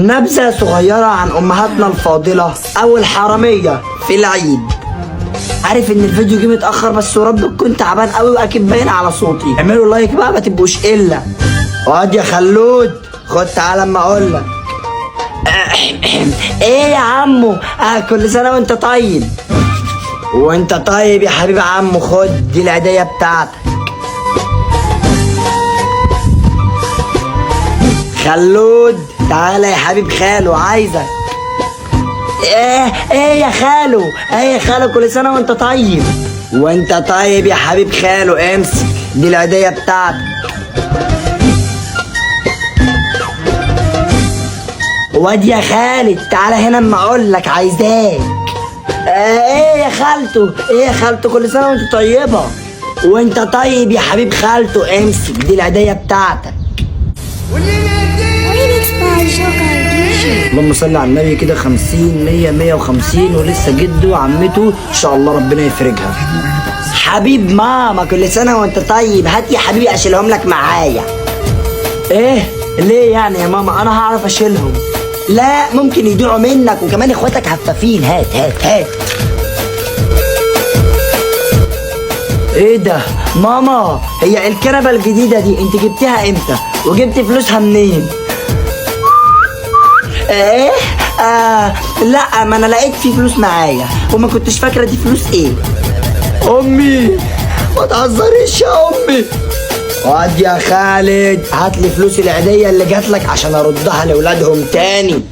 نبذة صغيرة عن أمهاتنا الفاضلة أو الحرامية في العيد. عارف إن الفيديو جه متأخر بس ورب كنت تعبان قوي وأكيد باين على صوتي. اعملوا لايك بقى ما تبقوش إلا. اقعد يا خلود، خد تعالى أما أقولك. إيه يا عمو؟ كل سنة وأنت طيب. وأنت طيب يا حبيب عمو، خد دي العيدية بتاعتك. خلود تعالى يا حبيب خالو، عايزك. ايه يا خالو، ايه يا خالو، كل سنه وانت طيب. وانت طيب يا حبيب خالو، امسك دي العيديه بتاعتك. واد يا خالد تعالى هنا اما اقول لك عايزاك. ايه يا خالته، ايه يا خالته، كل سنه وانت طيبه. وانت طيب يا حبيب خالته، امسك دي العيديه بتاعتك. اللهم صل على النبي كده 50 100 150 ولسه جده وعمته ان شاء الله ربنا يفرجها. حبيب ماما كل سنه وانت طيب، هات يا حبيبي اشيلهم لك معايا. ايه ليه يعني يا ماما؟ انا هعرف اشيلهم؟ لا ممكن يضيعوا منك وكمان اخواتك هفافين. هات هات هات. ايه ده ماما؟ هي الكنبه الجديده دي انت جبتيها امتى وجبت فلوسها منين؟ ايه؟ لا ما انا لقيت في فلوس معايا وما كنتش فاكره دي فلوس ايه. امي ما تهزريش يا امي. اقعد يا خالد، هات لي فلوس العيديه اللي جات لك عشان اردها لاولادهم تاني.